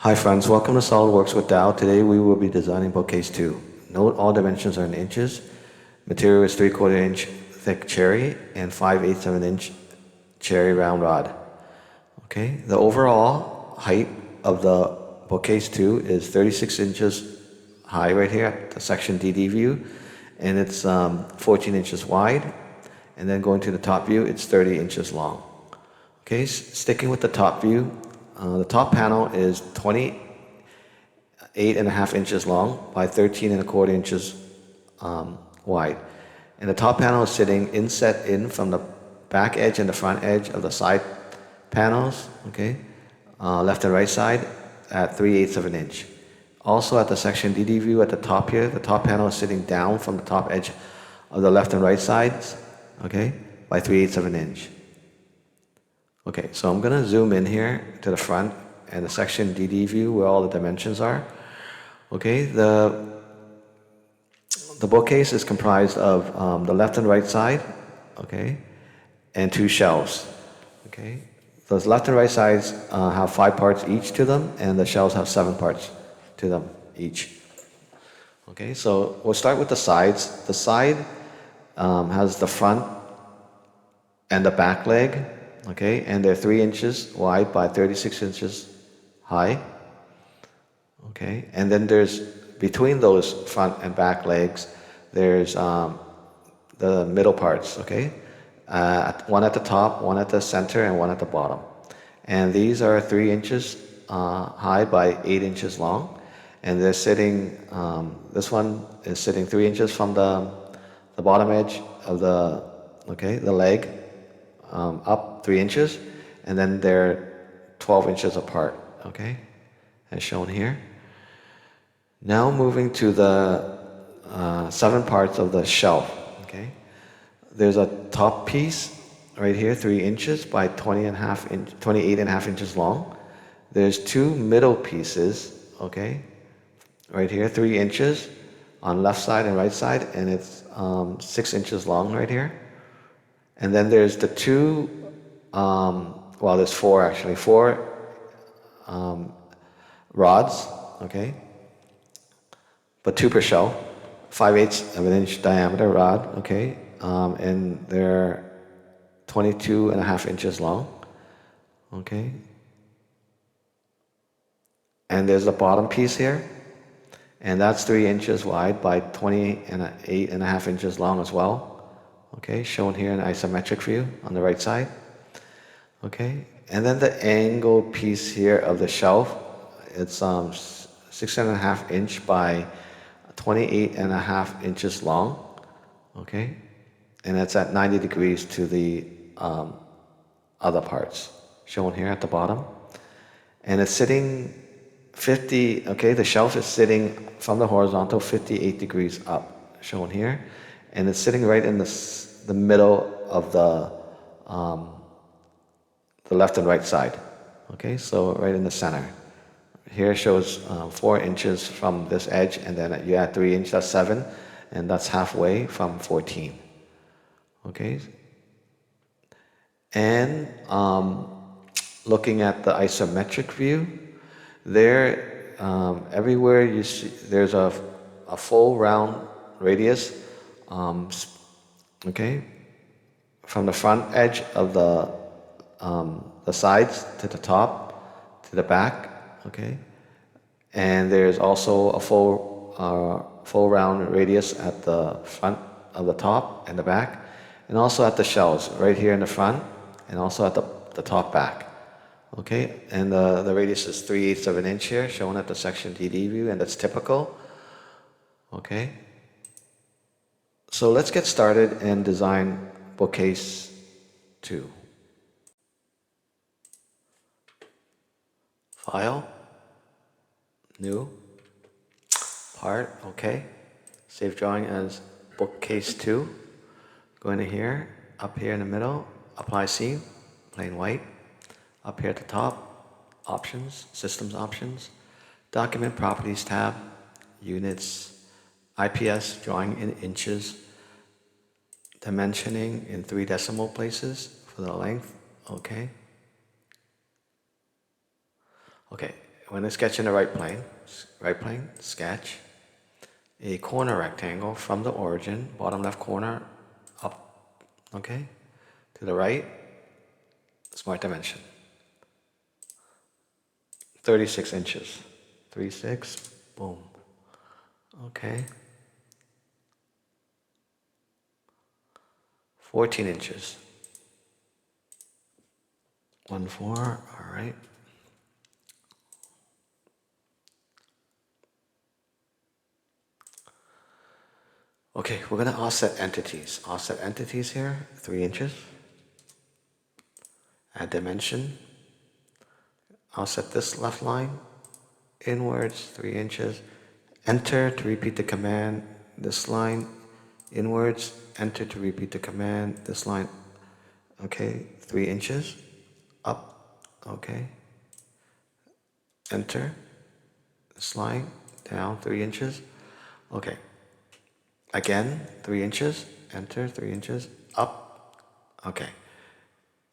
Hi friends, welcome to Solidworks with Dow. Today we will be designing Bookcase 2. Note all dimensions are in inches. Material is 3/4 inch thick cherry and 5/8 of an inch cherry round rod. Okay, the overall height of the Bookcase 2 is 36 inches high right here at the section DD view, and it's 14 inches wide, and then going to the top view, it's 30 inches long. Okay, sticking with the top view, the top panel is 28.5 inches long by 13.25 inches wide. And the top panel is sitting inset in from the back edge and the front edge of the side panels, okay, left and right side at 3/8 of an inch. Also at the section DD view at the top here, the top panel is sitting down from the top edge of the left and right sides, okay, by 3/8 of an inch. Okay, so I'm going to zoom in here to the front and the section DD view where all the dimensions are. Okay, the bookcase is comprised of the left and right side, okay, and two shelves. Okay, those left and right sides have 5 parts each to them, and the shelves have 7 parts to them each. Okay, so we'll start with the sides. The side has the front and the back leg. Okay, and they're 3 inches wide by 36 inches high. Okay, and then there's between those front and back legs, there's the middle parts. Okay, one at the top, one at the center, and one at the bottom. And these are 3 inches high by 8 inches long, and they're sitting. This one is sitting 3 inches from the bottom edge of the leg. Up 3 inches, and then they're 12 inches apart, okay, as shown here. Now moving to the 7 parts of the shelf, okay. There's a top piece right here, 3 inches by 28.5 inches long. There's 2 middle pieces, okay, right here, 3 inches on left side and right side, and it's 6 inches long right here. And then there's the 2, well, there's 4 actually, 4 rods, okay, but 2 per shelf, 5/8 of an inch diameter rod, okay, and they're 22.5 inches long, okay. And there's the bottom piece here, and that's 3 inches wide by 28.5 inches long as well. Okay, shown here in isometric view on the right side. Okay, and then the angle piece here of the shelf, it's 6.5 inch by 28.5 inches long. Okay, and it's at 90 degrees to the other parts, shown here at the bottom. And it's sitting 50. Okay, the shelf is sitting from the horizontal 58 degrees up, shown here. And it's sitting right in the middle of the left and right side. Okay, so right in the center. Here shows 4 inches from this edge, and then you add 3 inches, that's 7, and that's halfway from 14. Okay, and looking at the isometric view, there everywhere you see there's a full round radius. Okay, from the front edge of the sides to the top to the back. Okay, and there's also a full round radius at the front of the top and the back, and also at the shelves right here in the front, and also at the top back. Okay, and the radius is 3/8 of an inch here, shown at the section DD view, and that's typical. Okay. So let's get started and design Bookcase 2. File, new, part, okay. Save drawing as Bookcase 2. Go into here, up here in the middle, apply scene, plain white. Up here at the top, options, systems options, document properties tab, units, IPS, drawing in inches, dimensioning in 3 decimal places for the length, okay. Okay, when I sketch in the right plane, sketch a corner rectangle from the origin, bottom left corner, up, okay, to the right, smart dimension, 36 inches, 36, boom, okay, 14 inches, 1, 4, all right. Okay, we're gonna offset entities. Offset entities here, 3 inches. Add dimension. Offset this left line, inwards, 3 inches. Enter to repeat the command, this line, inwards. Enter to repeat the command, this line, okay, 3 inches. Up, okay. Enter, this line, down, 3 inches. Okay. Again, 3 inches, enter, 3 inches, up, okay.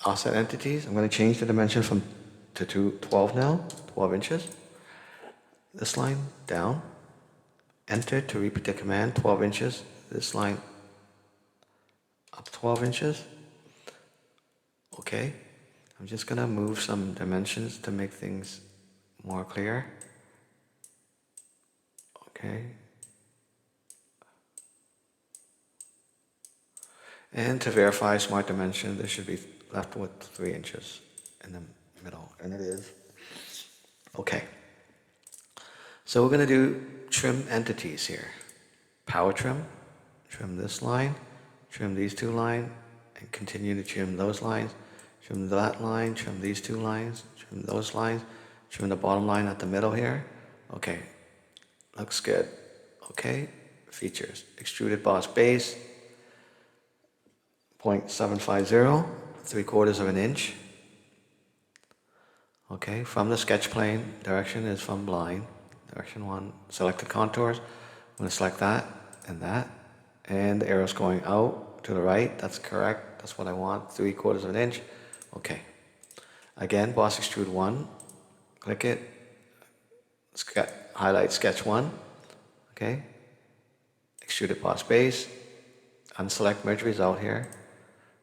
Offset entities, I'm going to change the dimension to 12 now, 12 inches. This line, down, enter to repeat the command, 12 inches. This line, up 12 inches. Okay, I'm just going to move some dimensions to make things more clear. Okay. And to verify smart dimension, this should be left with 3 inches in the middle, and it is. Okay. So we're going to do trim entities here. Power trim, trim this line, trim these 2 lines, and continue to trim those lines, trim that line, trim these 2 lines, trim those lines, trim the bottom line at the middle here. Okay, looks good. Okay, features, extruded boss base, 0.750, 3/4 of an inch. Okay, from the sketch plane, direction is from blind. Direction 1, selected contours. I'm going to select that, and the arrow's going out to the right. That's correct. That's what I want, 3/4 of an inch. Okay. Again, boss extrude 1. Click it. Highlight sketch 1. Okay. Extruded boss base. Unselect merge result here.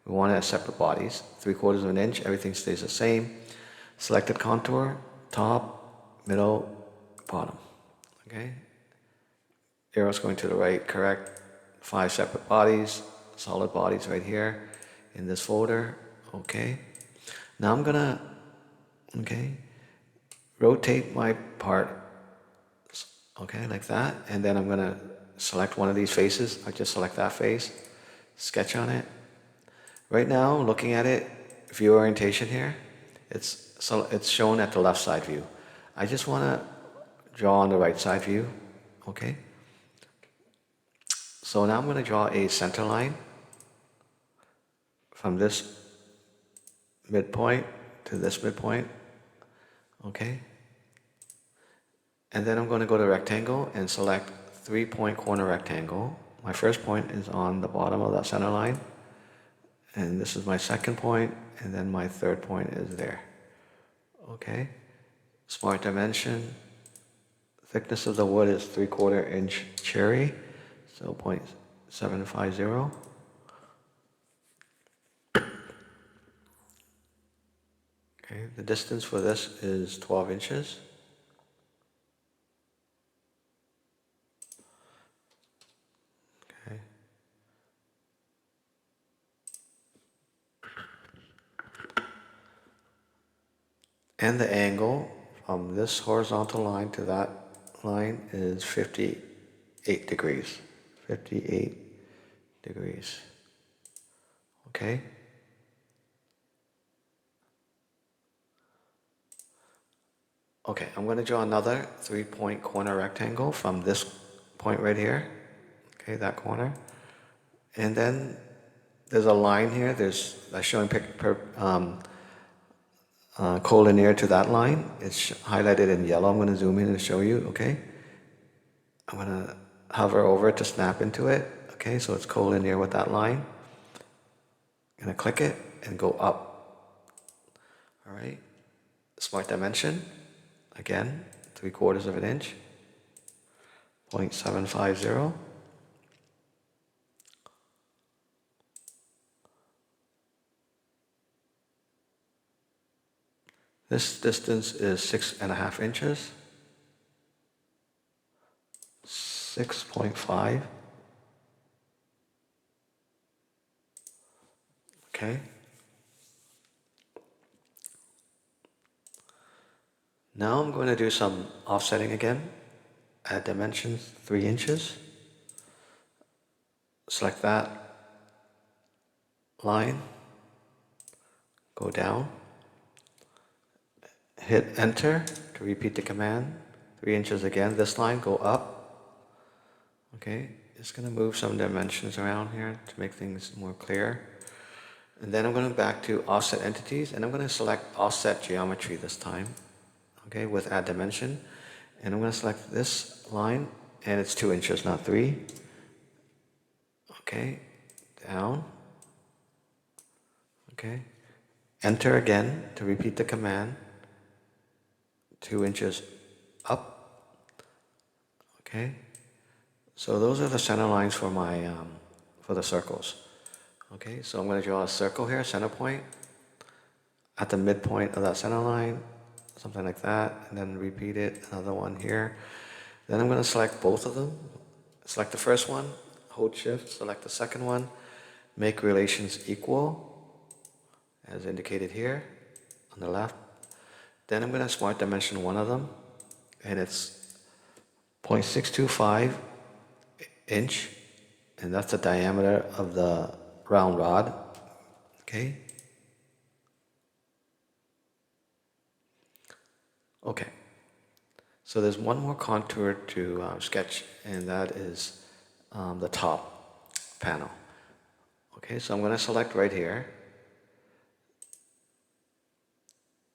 We want it as separate bodies. 3/4 of an inch. Everything stays the same. Selected contour. Top, middle, bottom. Okay. Arrow's going to the right, correct. 5 separate bodies, solid bodies right here in this folder. Okay. Now I'm gonna, okay, rotate my part, okay, like that, and then I'm gonna select one of these faces. I just select that face, sketch on it. Right now, looking at it, view orientation here, it's shown at the left side view. I just want to draw on the right side view, okay? So now I'm going to draw a center line from this midpoint to this midpoint, okay? And then I'm going to go to rectangle and select 3-point corner rectangle. My first point is on the bottom of that center line, and this is my second point, and then my third point is there, okay? Smart dimension. Thickness of the wood is 3/4 inch cherry, so 0.750. Okay, the distance for this is 12 inches. Okay. And the angle from this horizontal line to that line is 58 degrees. 58 degrees. Okay? Okay, I'm going to draw another 3-point corner rectangle from this point right here. Okay, that corner. And then there's a line here. That's showing collinear to that line. It's highlighted in yellow. I'm going to zoom in and show you, okay? I'm going to hover over it to snap into it. Okay, so it's collinear with that line. I'm going to click it and go up. All right, smart dimension, Again, 3/4 of an inch, 0.750. This distance is 6.5 inches, 6.5. Okay. Now I'm going to do some offsetting again. Add dimensions 3 inches. Select that line. Go down. Hit enter to repeat the command. 3 inches again. This line, go up. Okay. Just going to move some dimensions around here to make things more clear. And then I'm going back to offset entities, and I'm going to select offset geometry this time. Okay, with add dimension. And I'm going to select this line, and it's 2 inches, not 3. Okay, down. Okay, enter again to repeat the command. 2 inches up. Okay, so those are the center lines for my for the circles. Okay, so I'm going to draw a circle here, center point, at the midpoint of that center line, something like that, and then repeat it, another one here. Then I'm going to select both of them. Select the first one, hold shift, select the second one, make relations equal, as indicated here on the left. Then I'm going to smart dimension one of them, and it's 0.625 inch, and that's the diameter of the round rod. Okay. Okay. So there's one more contour to sketch, and that is the top panel. Okay, so I'm going to select right here,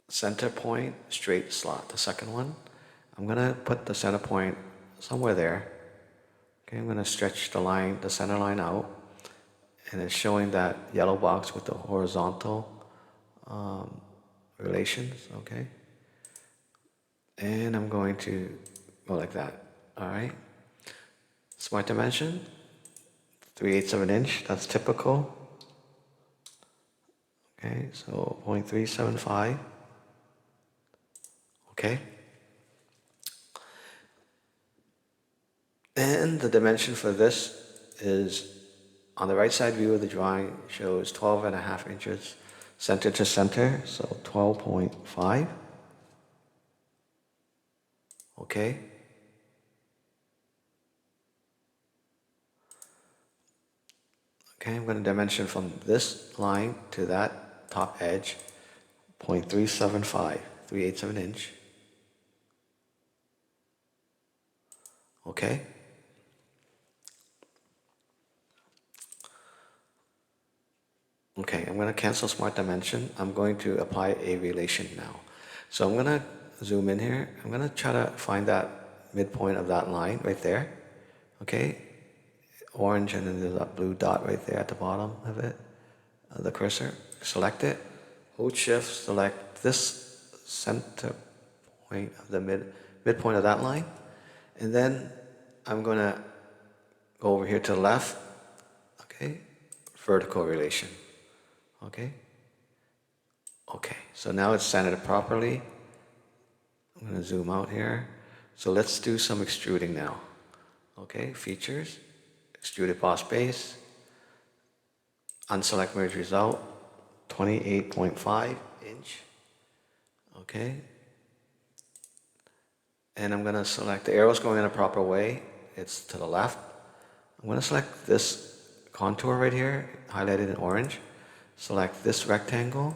center point, straight slot, the second one. I'm going to put the center point somewhere there. Okay, I'm going to stretch the line, the center line out, and it's showing that yellow box with the horizontal relations. Okay, and I'm going to go like that. All right. Smart dimension, 3/8 of an inch. That's typical. Okay, so 0.375. Okay. And the dimension for this is, on the right side view of the drawing, shows 12.5 inches center to center, so 12.5. Okay. Okay, I'm going to dimension from this line to that top edge, 0.375, 3/8 of an inch. Okay. Okay, I'm going to cancel smart dimension. I'm going to apply a relation now. So I'm going to zoom in here. I'm going to try to find that midpoint of that line right there. Okay, orange, and then there's that blue dot right there at the bottom of it, the cursor. Select it, hold shift, select this center point of the midpoint of that line, and then I'm going to go over here to the left. Okay, vertical relation. Okay. Okay, so now it's centered properly. I'm going to zoom out here. So let's do some extruding now. Okay, features, extruded boss base, unselect merge result, 28.5 inch. Okay. And I'm going to select, the arrow's going in a proper way. It's to the left. I'm going to select this contour right here, highlighted in orange. Select this rectangle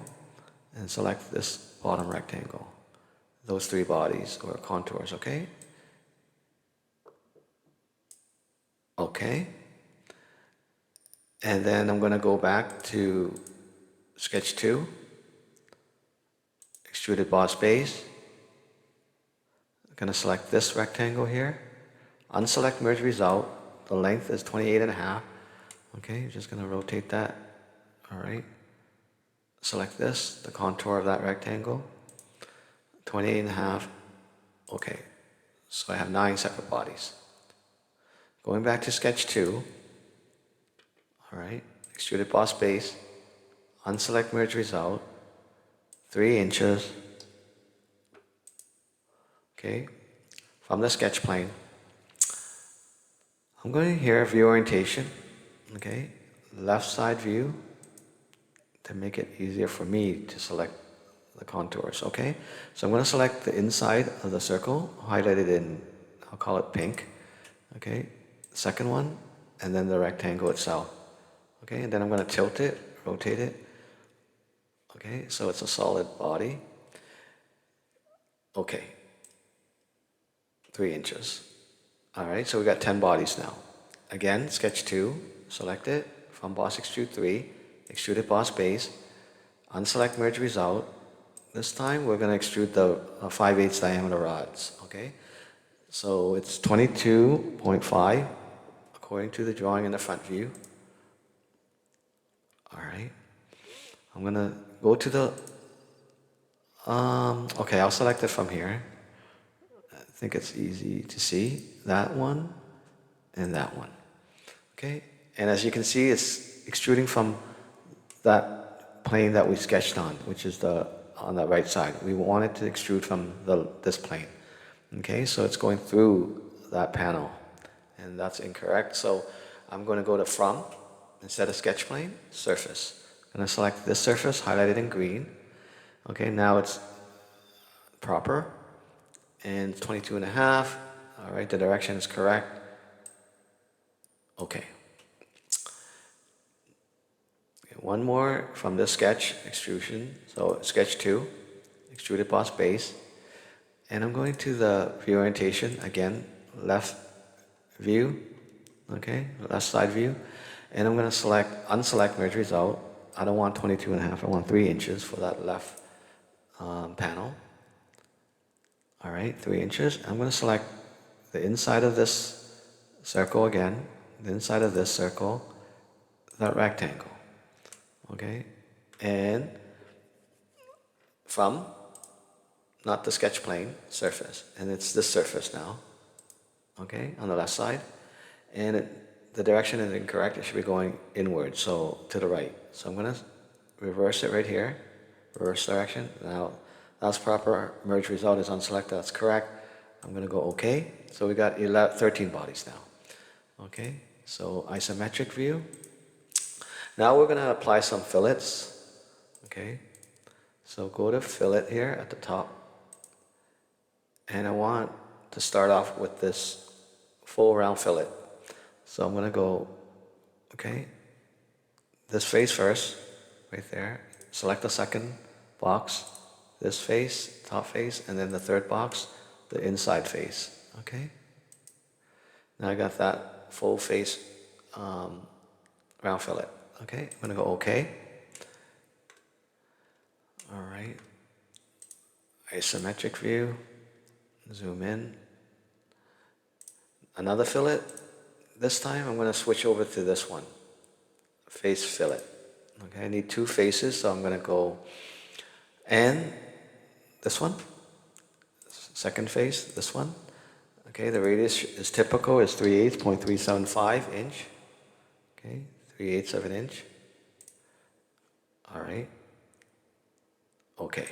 and select this bottom rectangle. Those three bodies or contours, okay? Okay. And then I'm going to go back to sketch 2, extruded boss base. I'm going to select this rectangle here. Unselect merge result. The length is 28.5. Okay, you're just going to rotate that. All right. Select this, the contour of that rectangle. 28.5. So I have 9 separate bodies. Going back to sketch 2, all right, extruded boss base, unselect merge result, 3 inches, okay, from the sketch plane. I'm going to here view orientation, okay, left side view to make it easier for me to select the contours, okay? So I'm going to select the inside of the circle, highlighted in, I'll call it pink, okay? Second one, and then the rectangle itself, okay? And then I'm going to tilt it, rotate it, okay? So it's a solid body, okay, 3 inches. All right, so we got 10 bodies now. Again, sketch 2, select it, from boss extrude 3, extruded boss base, unselect merge result. This time we're going to extrude the 5/8 diameter rods, okay? So it's 22.5 according to the drawing in the front view. All right, I'm going to go to the, okay, I'll select it from here. I think it's easy to see, that one and that one, okay? And as you can see, it's extruding from that plane that we sketched on, which is on the right side. We want it to extrude from this plane. Okay, so it's going through that panel, and that's incorrect. So I'm going to go to from, instead of sketch plane, surface. I'm going to select this surface, highlighted in green. Okay, now it's proper, and 22.5. All right, the direction is correct. Okay. One more from this sketch, extrusion. So sketch 2, extruded boss base. And I'm going to the view orientation, again, left view, okay, left side view. And I'm going to unselect merge result. I don't want 22.5, I want 3 inches for that left panel. All right, 3 inches. I'm going to select the inside of this circle again, the inside of this circle, that rectangle. Okay, and from, not the sketch plane, surface, and it's this surface now, okay, on the left side, and the direction is incorrect, it should be going inward, so to the right. So I'm going to reverse it right here, reverse direction. Now that's proper, merge result is unselected, that's correct. I'm going to go OK. So we got 13 bodies now, okay, so isometric view. Now we're going to apply some fillets, okay? So go to fillet here at the top. And I want to start off with this full round fillet. So I'm going to go, okay, this face first, right there. Select the second box, this face, top face, and then the third box, the inside face, okay? Now I got that full face round fillet. Okay, I'm going to go OK. All right. Isometric view. Zoom in. Another fillet. This time I'm going to switch over to this one. Face fillet. Okay, I need 2 faces, so I'm going to go, and this one. Second face, this one. Okay, the radius is typical, is 3/8, 0.375 inch. Okay, 3/8 of an inch. All right. Okay.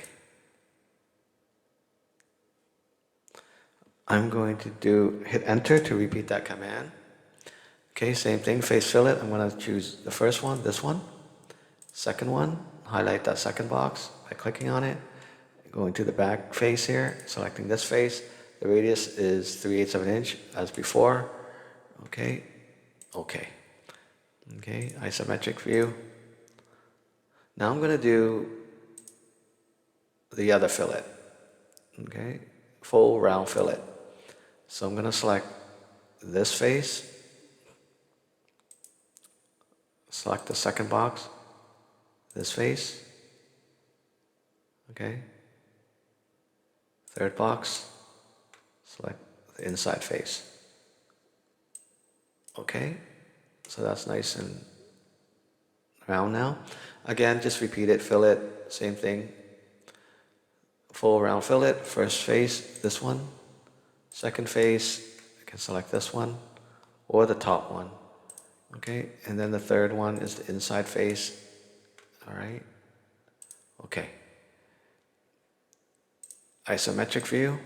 I'm going to hit enter to repeat that command. Okay, same thing, face fillet. I'm going to choose the first one, this one. Second one, highlight that second box by clicking on it. Going to the back face here, selecting this face. The radius is 3/8 of an inch as before. Okay, okay. Okay, isometric view. Now I'm going to do the other fillet. Okay, full round fillet. So I'm going to select this face, select the second box, this face, okay, third box, select the inside face. Okay, so that's nice and round now. Again, just repeat it, fillet, same thing. Full round fillet, first face, this one, Second face, I can select this one or the top one. Okay, and then the third one is the inside face. All right. Okay. Isometric view.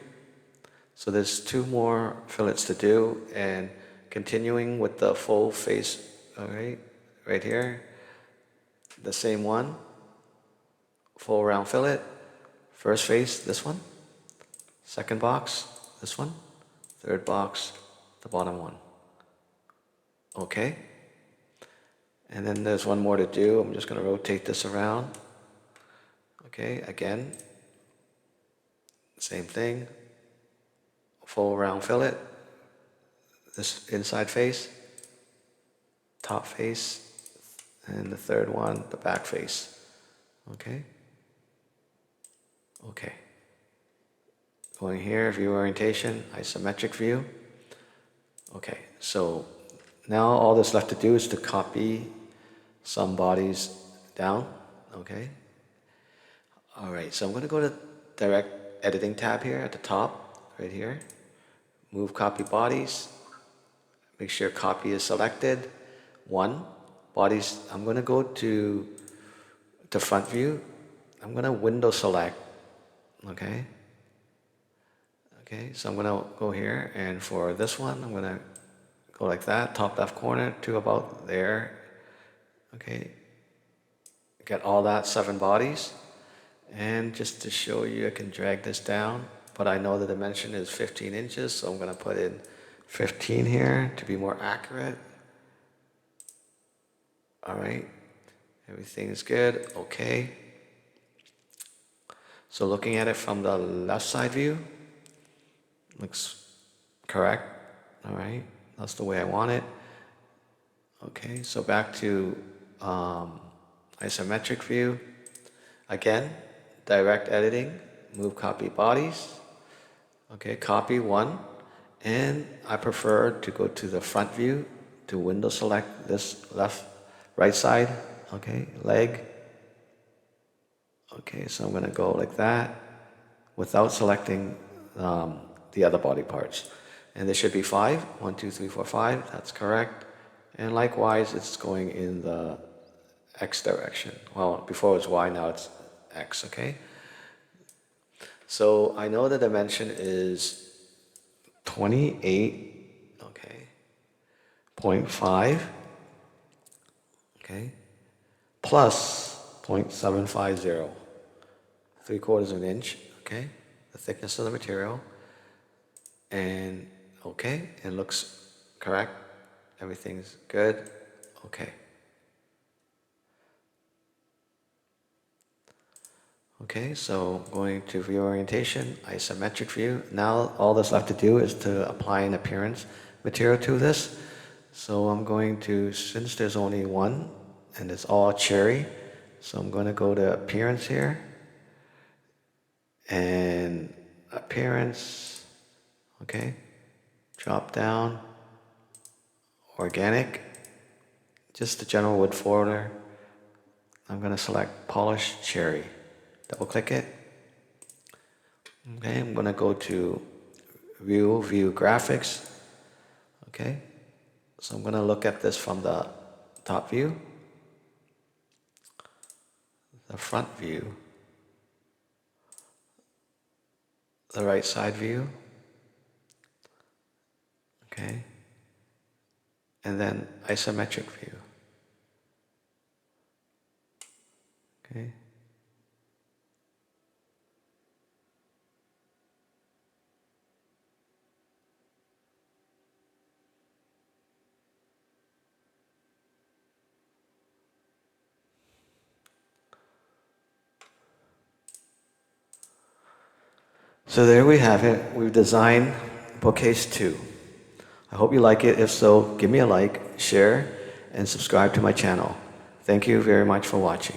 So there's two more fillets to do, and continuing with the full face, all right here, the same one, full round fillet, first face, this one, second box, this one, third box, the bottom one. Okay. And then there's one more to do. I'm just going to rotate this around. Okay, again, same thing, full round fillet, this inside face, top face, and the third one, the back face. Okay. Okay. Going here, view orientation, isometric view. Okay, so now all that's left to do is to copy some bodies down. Okay. All right, so I'm going to go to direct editing tab here at the top, right here. Move copy bodies. Make sure copy is selected. One, bodies, I'm going to go to the front view. I'm going to window select. Okay. Okay, so I'm going to go here, and for this one, I'm going to go like that, top left corner to about there. Okay. Get all that 7 bodies. And just to show you, I can drag this down, but I know the dimension is 15 inches, so I'm going to put in 15 here to be more accurate. All right, everything is good. Okay. So looking at it from the left side view, looks correct. All right, that's the way I want it. Okay, so back to isometric view. Again, direct editing, move copy bodies. Okay, copy one, and I prefer to go to the front view to window select this right side. Okay, leg. Okay, so I'm going to go like that without selecting the other body parts. And there should be 5. 1, 2, 3, 4, 5. That's correct. And likewise, it's going in the X direction. Well, before it was Y, now it's X, okay? So I know the dimension is 28, okay, 0.5, okay, plus 0.750, 3/4 of an inch, okay, the thickness of the material, and okay, it looks correct, everything's good, okay. Okay, so going to view orientation, isometric view. Now all that's left to do is to apply an appearance material to this. So I'm going to, since there's only one and it's all cherry, so I'm going to go to appearance here. And appearance, okay, drop down, organic, just the general wood folder. I'm going to select polished cherry. Double click it. Okay, I'm going to go to view graphics. Okay, so I'm going to look at this from the top view, the front view, the right side view. Okay, and then isometric view. Okay. So there we have it. We've designed Bookcase 2. I hope you like it. If so, give me a like, share, and subscribe to my channel. Thank you very much for watching.